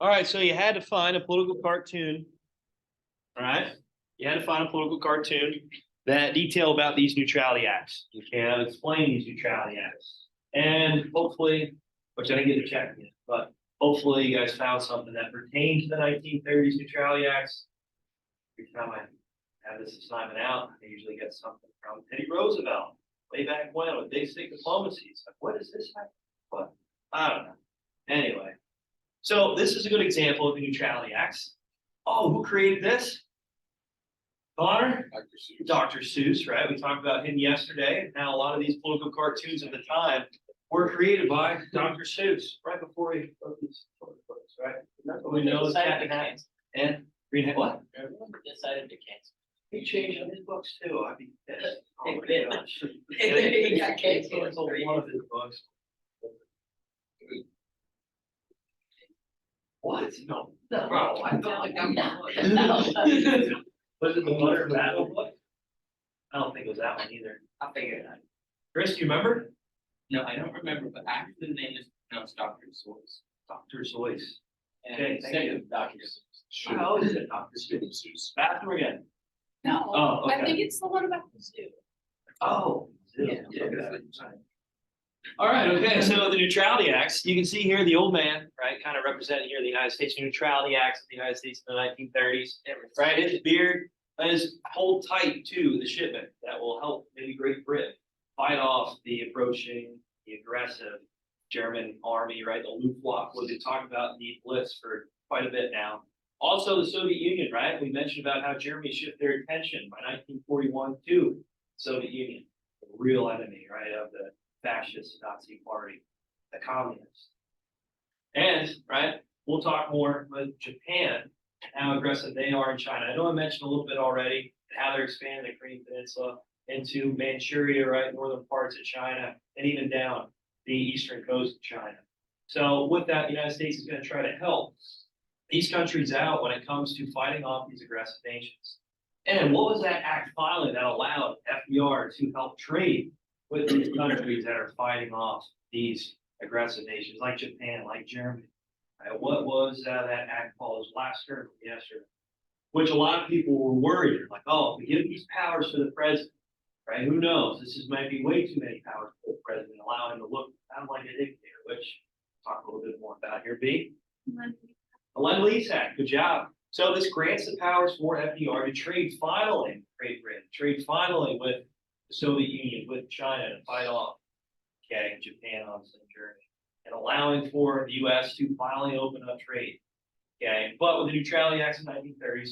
All right, so you had to find a political cartoon. All right, you had to find a political cartoon that detail about these neutrality acts. Okay, I'll explain these neutrality acts, and hopefully, which I didn't get to check yet, but hopefully you guys found something that pertains to the 1930s neutrality acts. Every time I have this assignment out, I usually get something from Teddy Roosevelt way back when with big stick diplomacy. It's like, what is this? But I don't know. Anyway, so this is a good example of the neutrality acts. Oh, who created this? Connor? Dr. Seuss, right? We talked about him yesterday, and how a lot of these political cartoons at the time were created by Dr. Seuss, right before he wrote these books, right? We know is Cat in the Hat and Green Hat. What? Everyone decided to cancel. He changed his books too. I'd be pissed. Oh my He gosh. He got canceled. Canceled one of his books. What? No. Bro, I felt like I'm not. Was it the Butter Battle book? I don't think it was that one either. I'll figure it out. Chris, do you remember? No, I don't remember, but actually the name is pronounced Dr. Seuss. Dr. Seuss. And Okay, thank you. Dr. Seuss. I always said Dr. Seuss. Bathroom again. No, Oh, I okay. think it's the one about the zoo. Oh. Yeah. All right, okay, so the neutrality acts, you can see here the old man, right, kind of representing here the United States neutrality acts of the United States in the 1930s, right? His beard is hold tight to the shipment that will help maybe Great Britain fight off the approaching, the aggressive German army, right? The Luftwaffe, we've been talking about the Blitz for quite a bit now. Also, the Soviet Union, right? We mentioned about how Germany shifted their attention by 1941 to the Soviet Union, the real enemy, right, of the fascist Nazi party, the communists. And, right, we'll talk more with Japan and how aggressive they are in China. I know I mentioned a little bit already how they're expanding the Korean Peninsula into Manchuria, right, northern parts of China, and even down the eastern coast of China. So with that, the United States is going to try to help these countries out when it comes to fighting off these aggressive nations. And what was that act finally that allowed FDR to help trade with these countries that are fighting off these aggressive nations like Japan, like Germany? Right? What was that act called? It was last term yesterday, which a lot of people were worried, like, oh, if we give these powers to the president, right? Who knows? Might be way too many powers for the president, allowing him to look kind of like a dictator, which I'll talk a little bit more about here, B. The Lend-Lease Act, good job. So this grants the powers for FDR to trade finally, Great Britain, trade finally with the Soviet Union, with China to fight off, okay, Japan, obviously, Germany, and allowing for the U.S. to finally open up trade, okay. But with the Neutrality Acts of the 1930s,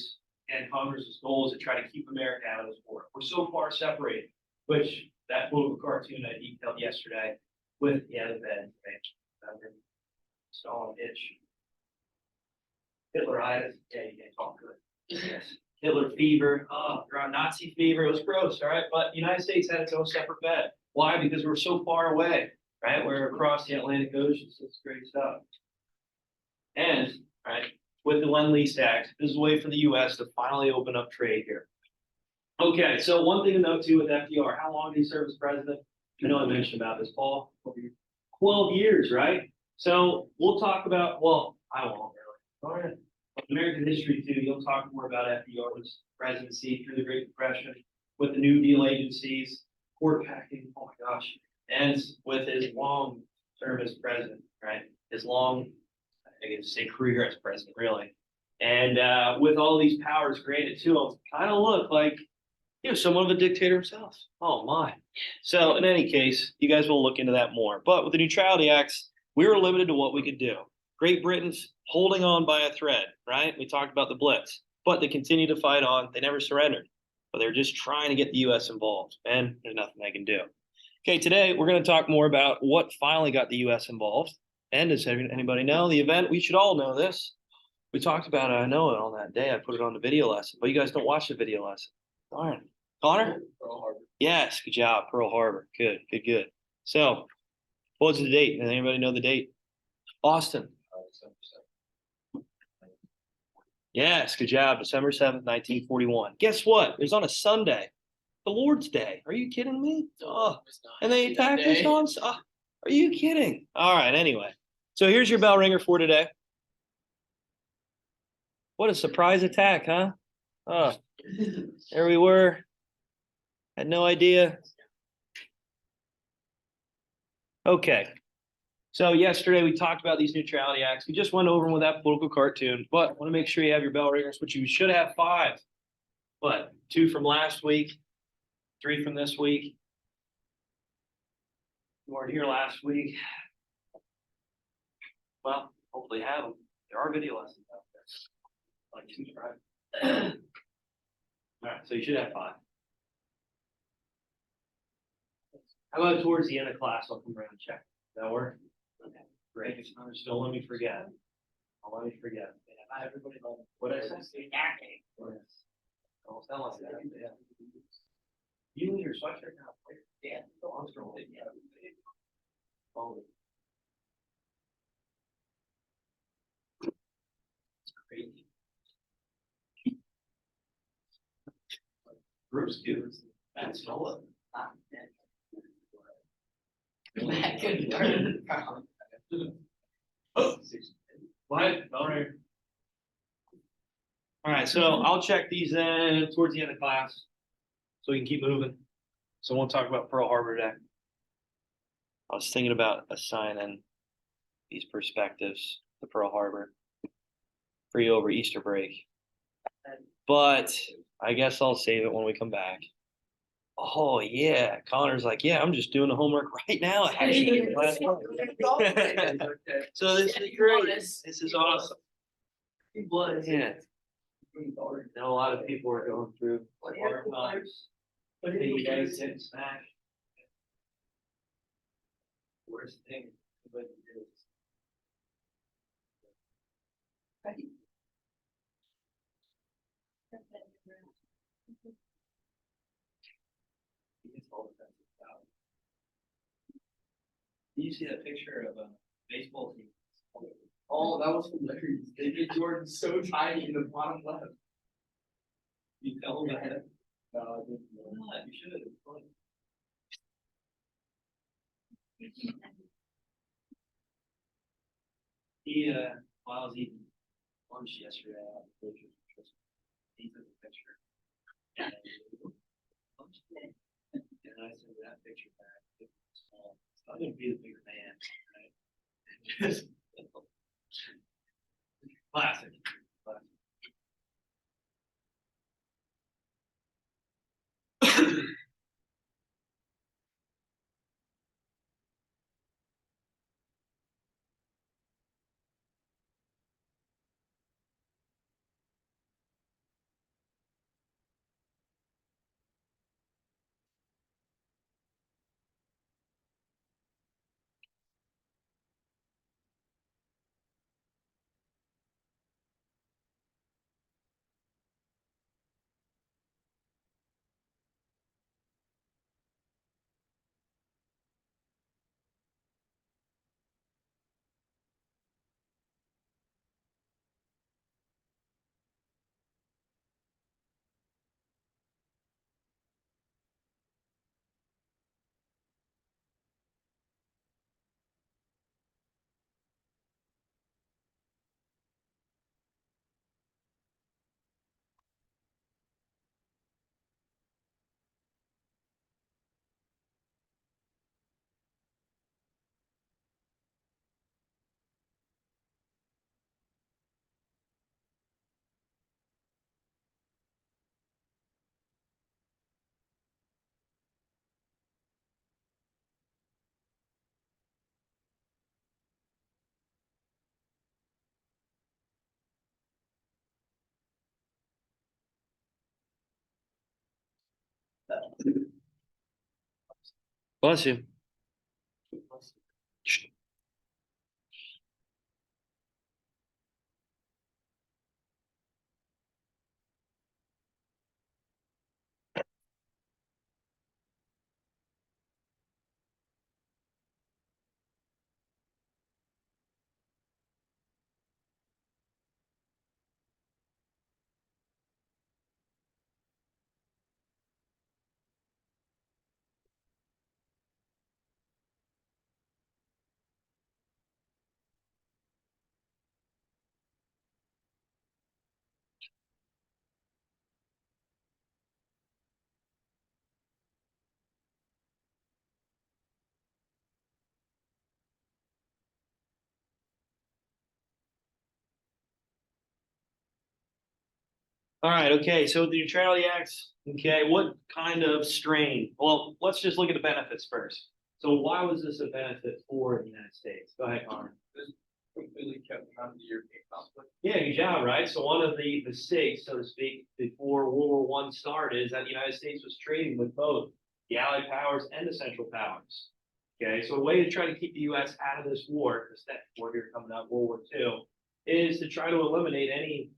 and Congress's goal is to try to keep America out of this war. We're so far separated, which that political cartoon I detailed yesterday with the bed, right? Stalin itch. Hitleritis, yeah, you can't talk good. Yes. Hitler fever, oh, Nazi fever, it was gross, all right? But the United States had its own separate bed. Why? Because we're so far away, right? We're across the Atlantic Ocean, so it's great stuff. And, right, with the Lend-Lease Act, this is a way for the U.S. to finally open up trade here. Okay, so one thing to note too with FDR, how long did he serve as president? I know I mentioned about this, Paul. 12 years, right? So we'll talk about, well, I won't really. All right. American history too, you'll talk more about FDR's presidency through the Great Depression, with the New Deal agencies, court packing, oh my gosh, and with his long term as president, right? His long, I can say career as president, really. And with all these powers granted to him, kind of look like, you know, somewhat of a dictator himself. Oh my. So in any case, you guys will look into that more. But with the Neutrality Acts, we were limited to what we could do. Great Britain's holding on by a thread, right? We talked about the Blitz, but they continue to fight on. They never surrendered, but they're just trying to get the U.S. involved, and there's nothing they can do. Okay, today we're going to talk more about what finally got the U.S. involved. And does anybody know the event? We should all know this. We talked about it. I know it on that day. I put it on the video lesson, but you guys don't watch the video lesson. Darn. Connor? Pearl Harbor. Yes, good job. Pearl Harbor. Good, good, good. So, what was the date? Does anybody know the date? Austin. Yes, good job. December 7th, 1941. Guess what? It was on a Sunday, the Lord's Day. Are you kidding me? Oh, and they attacked us on. Are you kidding? All right. Anyway, so here's your bell ringer for today. What a surprise attack, huh? Oh, there we were. Had no idea. Okay. So yesterday we talked about these neutrality acts. We just went over them with that political cartoon, but I want to make sure you have your bell ringers, which you should have five. But two from last week, three from this week. You weren't here last week. Well, hopefully have them. There are video lessons out there. Like subscribe. All right, so you should have five. How about towards the end of class, I'll come around and check. Does that work? Okay, great. Just don't let me forget. Don't let me forget. Not everybody knows. What I say? Don't tell us that. Yeah. You and your sweatshirt now. Yeah. I'm strong. Yeah. Oh. It's crazy. Bruce dudes. That's Noah. That could turn around. Oh. What? All right. All right, so I'll check these in towards the end of class, so we can keep moving. So we'll talk about Pearl Harbor today. I was thinking about assigning these perspectives to Pearl Harbor for you over Easter break, but I guess I'll save it when we come back. Oh yeah, Connor's like, yeah, I'm just doing the homework right now. Actually, so this is great. This is awesome. He was. Yeah. I know a lot of people are going through hard times. But you guys didn't smash. Worst thing anybody did. Did you see that picture of a baseball team? Oh, that was hilarious. They did Jordan so tiny in the bottom left. You tell them that? No, I didn't know. You should have. It's funny. While I was eating lunch yesterday, he took a picture. And I sent that picture back. It was small. So I'm gonna be the bigger man, right? Classic. Bless you. All right, okay, so the Neutrality Acts, okay, what kind of strain? Well, let's just look at the benefits first. So why was this a benefit for the United States? Go ahead, Connor. This completely kept them out of the European conflict. Yeah, good job, right? So one of the mistakes, so to speak, before World War I started is that the United States was trading with both the Allied powers and the Central Powers. Okay, so a way to try to keep the U.S. out of this war, this next war here coming up, World War II, is to try to eliminate any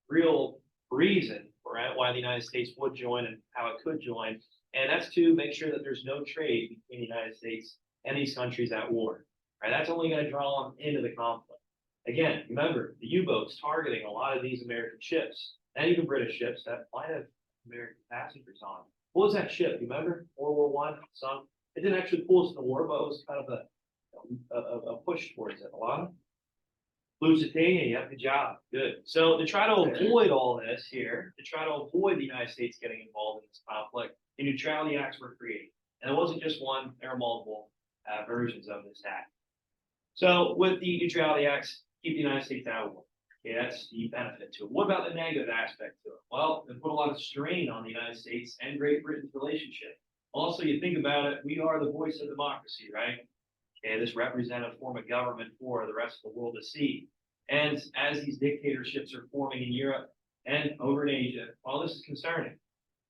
real reason, right, why the United States would join and how it could join, and that's to make sure that there's no trade between the United States and these countries at war. Right, that's only going to draw them into the conflict. Again, remember the U-boats targeting a lot of these American ships and even British ships that might have American passengers on. What was that ship? You remember World War I? Some it didn't actually pull us in the war, but it was kind of a push towards it. A lot of Lusitania, yeah, good job, good. So to try to avoid all this here, to try to avoid the United States getting involved in this conflict, the Neutrality Acts were created, and it wasn't just one; there are multiple versions of this act. So with the Neutrality Acts, keep the United States out of war. Okay, that's the benefit to it. What about the negative aspect to it? Well, it put a lot of strain on the United States and Great Britain's relationship. Also, you think about it, we are the voice of democracy, right? Okay, this representative form of government for the rest of the world to see. And as these dictatorships are forming in Europe and over in Asia, well, this is concerning.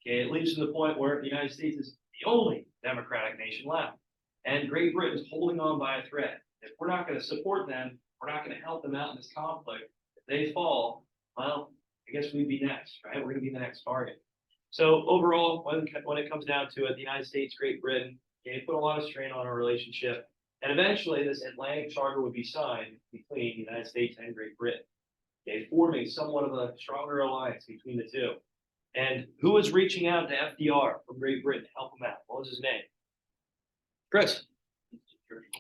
Okay, it leads to the point where the United States is the only democratic nation left. And Great Britain is holding on by a thread. If we're not going to support them, we're not going to help them out in this conflict. If they fall, well, I guess we'd be next, right? We're going to be the next target. So overall, when it comes down to it, the United States, Great Britain, okay, put a lot of strain on our relationship. And eventually, this Atlantic Charter would be signed between the United States and Great Britain, okay, forming somewhat of a stronger alliance between the two. And who was reaching out to FDR from Great Britain to help him out? What was his name? Chris.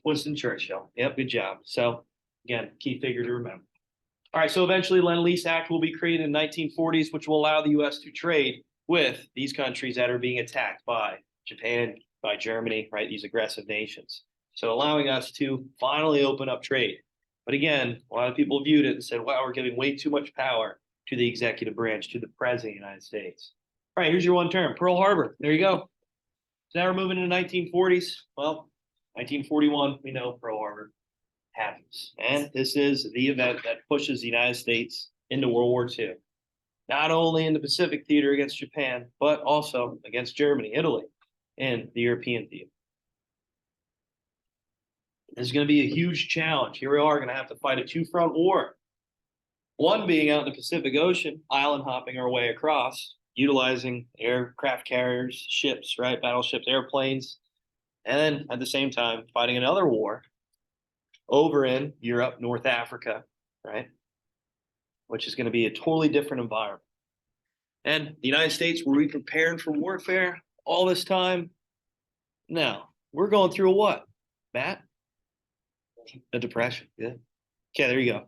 Winston Churchill. Yep, good job. So, again, key figure to remember. All right, so eventually, Lend-Lease Act will be created in the 1940s, which will allow the U.S. to trade with these countries that are being attacked by Japan, by Germany, right? These aggressive nations. So allowing us to finally open up trade. But again, a lot of people viewed it and said, wow, we're giving way too much power to the executive branch, to the president of the United States. All right, here's your one term, Pearl Harbor. There you go. So now we're moving into the 1940s. Well, 1941, we know Pearl Harbor happens. And this is the event that pushes the United States into World War II. Not only in the Pacific theater against Japan, but also against Germany, Italy, and the European theater. This is going to be a huge challenge. Here we are going to have to fight a two-front war. One being out in the Pacific Ocean, island hopping our way across, utilizing aircraft carriers, ships, right, battleships, airplanes, and then at the same time fighting another war over in Europe, North Africa, right, which is going to be a totally different environment. And the United States, were we prepared for warfare all this time? No. We're going through a what, Matt? A depression. Yeah. Okay, there you go.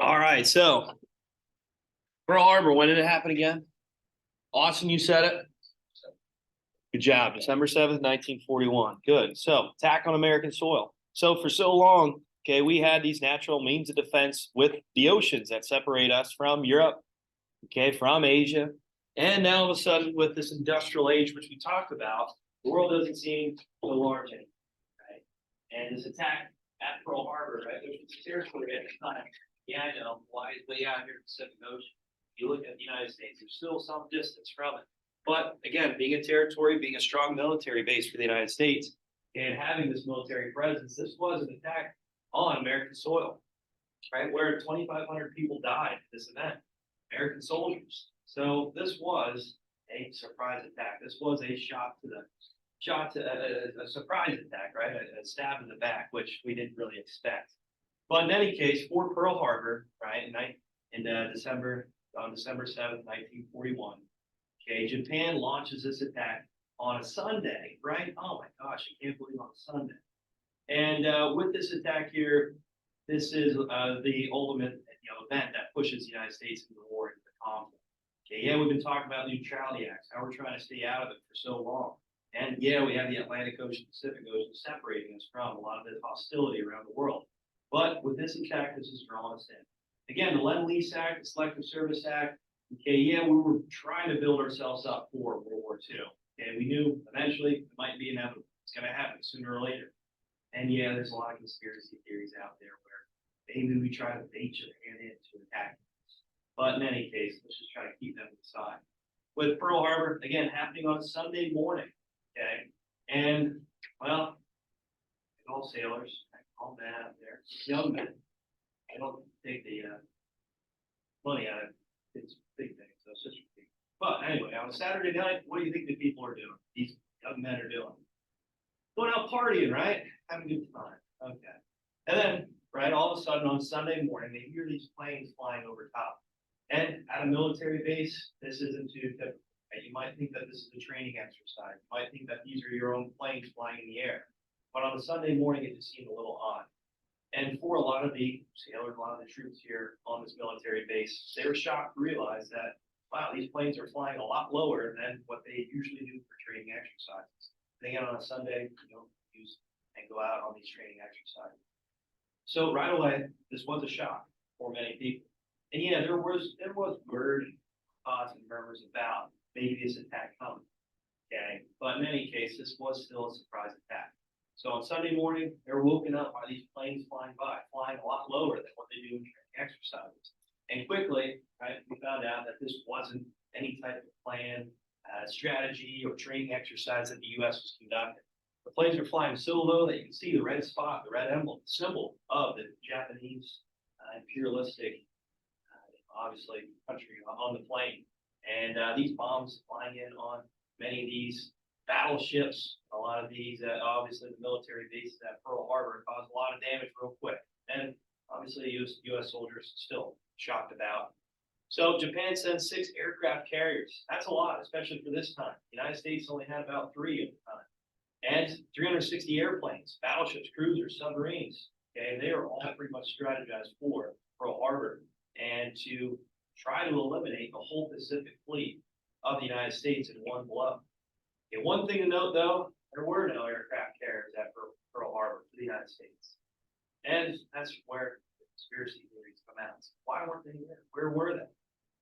All right, so Pearl Harbor, when did it happen again? Austin, you said it. Good job. December 7th, 1941. Good. So, attack on American soil. So, for so long, okay, we had these natural means of defense with the oceans that separate us from Europe, okay, from Asia. And now all of a sudden, with this industrial age, which we talked about, the world doesn't seem so large anymore, right? And this attack at Pearl Harbor, right, which was territory at the time. Yeah, I know. Why is way out here in the Pacific Ocean? You look at the United States, there's still some distance from it. But again, being a territory, being a strong military base for the United States, and having this military presence, this was an attack on American soil, right? Where 2,500 people died in this event, American soldiers. So this was a surprise attack. This was a a surprise attack, right? A stab in the back, which we didn't really expect. But in any case, for Pearl Harbor, right, on December 7th, 1941. Okay, Japan launches this attack on a Sunday, right? Oh my gosh, I can't believe on a Sunday. And with this attack here, this is the ultimate event that pushes the United States into the war, into the conflict. Okay, yeah, we've been talking about the Neutrality Acts, how we're trying to stay out of it for so long. And yeah, we have the Atlantic Ocean, Pacific Ocean separating us from a lot of this hostility around the world. But with this attack, this is drawing us in. Again, the Lend-Lease Act, the Selective Service Act, okay, yeah, we were trying to build ourselves up for World War II. Okay, we knew eventually it might be inevitable. It's going to happen sooner or later. And yeah, there's a lot of conspiracy theories out there where maybe we try to bait your hand in to attack us. But in any case, let's just try to keep them aside. With Pearl Harbor, again, happening on a Sunday morning. Okay, and well, all sailors, all men out there, young men. I don't take the money out of it's big things, so it's just big. But anyway, on a Saturday night, what do you think the people are doing? These young men are doing going out partying, right? Having a good time. Okay. And then, right, all of a sudden on Sunday morning, they hear these planes flying over top. And at a military base, this isn't too typical. Right? You might think that this is a training exercise. You might think that these are your own planes flying in the air. But on a Sunday morning, it just seemed a little odd. And for a lot of the sailors, a lot of the troops here on this military base, they were shocked to realize that, wow, these planes are flying a lot lower than what they usually do for training exercises. They get on a Sunday, use and go out on these training exercises. So right away, this was a shock for many people. And yeah, there was word, thoughts, and murmurs about maybe this attack coming. Okay, but in any case, this was still a surprise attack. So on Sunday morning, they're woken up by these planes flying by, flying a lot lower than what they do in training exercises. And quickly, right, we found out that this wasn't any type of plan, strategy, or training exercise that the U.S. was conducting. The planes were flying so low that you can see the red spot, the red emblem, the symbol of the Japanese imperialistic, obviously, country on the plane. And these bombs flying in on many of these battleships, a lot of these, obviously the military bases at Pearl Harbor caused a lot of damage real quick. And obviously US soldiers still shocked about. So Japan sends 6 aircraft carriers. That's a lot, especially for this time. The United States only had about 3 at the time. And 360 airplanes, battleships, cruisers, submarines. Okay, they are all pretty much strategized for Pearl Harbor and to try to eliminate the whole Pacific fleet of the United States in one blow. Okay, one thing to note, though, there were no aircraft carriers at Pearl Harbor for the United States. And that's where the conspiracy theories come out. Why weren't they there? Where were they?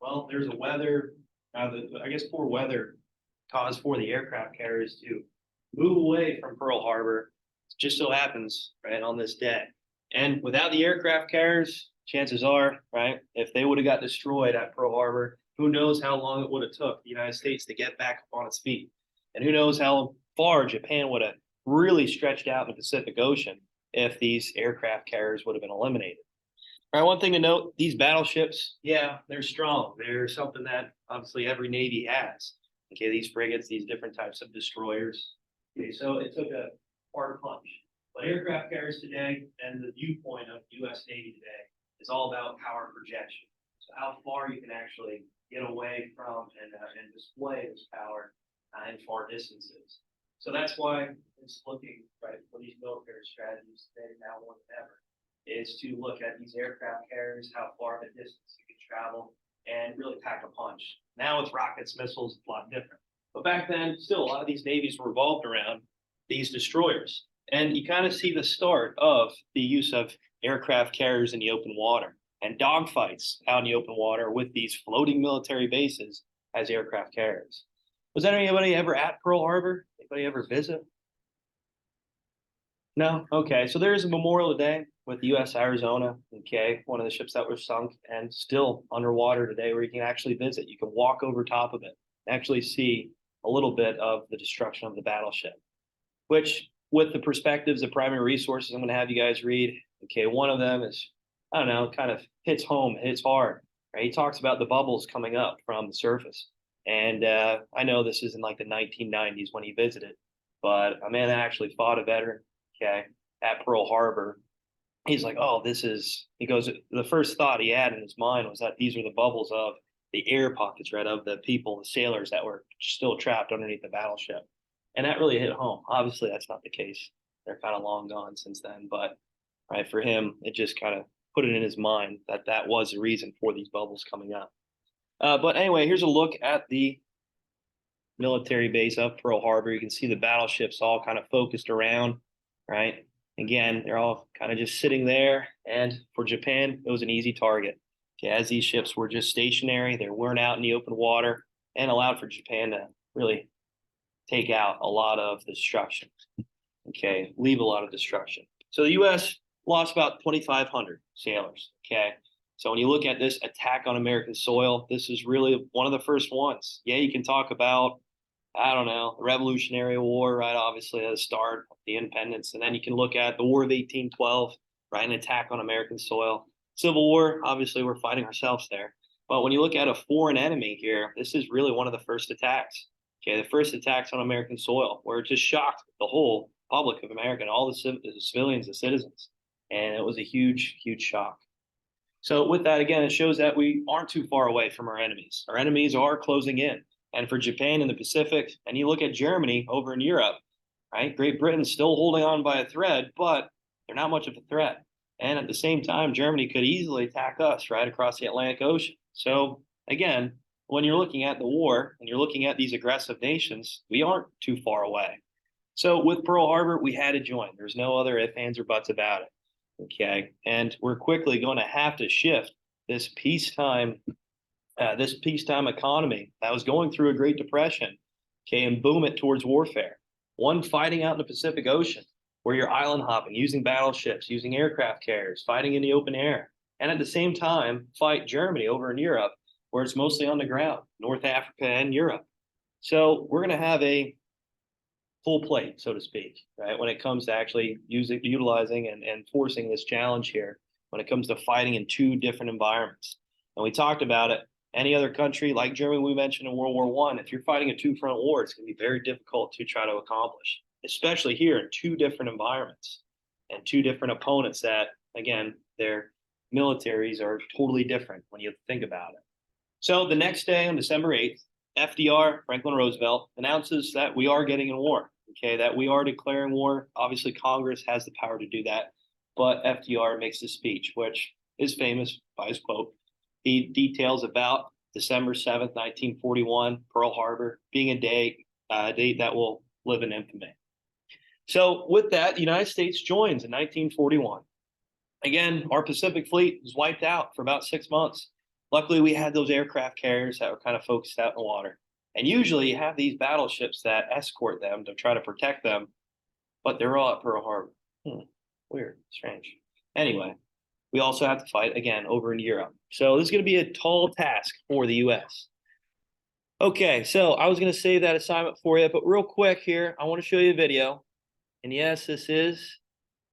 Well, there's a weather, I guess poor weather caused for the aircraft carriers to move away from Pearl Harbor. It just so happens, right, on this day. And without the aircraft carriers, chances are, right, if they would have got destroyed at Pearl Harbor, who knows how long it would have took the United States to get back on its feet. And who knows how far Japan would have really stretched out in the Pacific Ocean if these aircraft carriers would have been eliminated. All right, one thing to note, these battleships, yeah, they're strong. They're something that obviously every Navy has. Okay, these frigates, these different types of destroyers. Okay, so it took a hard punch. But aircraft carriers today and the viewpoint of the U.S. Navy today is all about power projection. So how far you can actually get away from and display this power in far distances. So that's why it's looking right for these military strategies today now more than ever. is to look at these aircraft carriers, how far of a distance you can travel, and really pack a punch. Now with rockets, missiles, it's a lot different. But back then, still, a lot of these navies were revolved around these destroyers. And you kind of see the start of the use of aircraft carriers in the open water and dogfights out in the open water with these floating military bases as aircraft carriers. Was anybody ever at Pearl Harbor? Anybody ever visit? No? Okay. So there is a memorial today with the U.S. Arizona, okay, one of the ships that was sunk and still underwater today where you can actually visit. You can walk over top of it and actually see a little bit of the destruction of the battleship, which with the perspectives of primary resources, I'm going to have you guys read. Okay. One of them is, I don't know, kind of hits home, hits hard, right? He talks about the bubbles coming up from the surface. And I know this is in like the 1990s when he visited, but a man that actually fought a veteran, okay, at Pearl Harbor, he's like, oh, this is, he goes, the first thought he had in his mind was that these are the bubbles of the air pockets, right, of the people, the sailors that were still trapped underneath the battleship. And that really hit home. Obviously, that's not the case. They're kind of long gone since then, but right, for him, it just kind of put it in his mind that that was the reason for these bubbles coming up. But anyway, here's a look at the military base of Pearl Harbor. You can see the battleships all kind of focused around, right? Again, they're all kind of just sitting there. And for Japan, it was an easy target. Okay, as these ships were just stationary, they weren't out in the open water and allowed for Japan to really take out a lot of destruction. Okay, leave a lot of destruction. So the U.S. lost about 2,500 sailors. Okay, so when you look at this attack on American soil, this is really one of the first ones. Yeah, you can talk about, I don't know, the Revolutionary War, right? Obviously, at the start of the independence. And then you can look at the War of 1812, right? An attack on American soil. Civil War, obviously, we're fighting ourselves there. But when you look at a foreign enemy here, this is really one of the first attacks. Okay, the first attacks on American soil, where it just shocked the whole public of America and all the civilians, the citizens. And it was a huge, huge shock. So with that, again, it shows that we aren't too far away from our enemies. Our enemies are closing in. And for Japan in the Pacific, and you look at Germany over in Europe, right? Great Britain's still holding on by a thread, but they're not much of a threat. And at the same time, Germany could easily attack us right across the Atlantic Ocean. So again, when you're looking at the war and you're looking at these aggressive nations, we aren't too far away. So with Pearl Harbor, we had to join. There's no other ifs, ands, or buts about it. Okay, and we're quickly going to have to shift this peacetime economy that was going through a Great Depression, okay, and boom it towards warfare. One, fighting out in the Pacific Ocean, where you're island hopping, using battleships, using aircraft carriers, fighting in the open air, and at the same time, fight Germany over in Europe, where it's mostly on the ground, North Africa and Europe. So we're going to have a full plate, so to speak, right? When it comes to actually utilizing and forcing this challenge here, when it comes to fighting in two different environments. And we talked about it. Any other country like Germany, we mentioned in World War I, if you're fighting a two-front war, it's going to be very difficult to try to accomplish, especially here in two different environments and two different opponents that, again, their militaries are totally different when you think about it. So the next day on December 8th, FDR, Franklin Roosevelt, announces that we are getting in war, okay, that we are declaring war. Obviously, Congress has the power to do that, but FDR makes a speech, which is famous by his quote. He details about December 7th, 1941, Pearl Harbor being a date that will live in infamy. So with that, the United States joins in 1941. Again, our Pacific Fleet was wiped out for about 6 months. Luckily, we had those aircraft carriers that were kind of focused out in the water. And usually you have these battleships that escort them to try to protect them, but they're all at Pearl Harbor. Weird, strange. Anyway, we also have to fight again over in Europe. So this is going to be a tall task for the U.S. Okay, so I was going to save that assignment for you, but real quick here, I want to show you a video. And yes, this is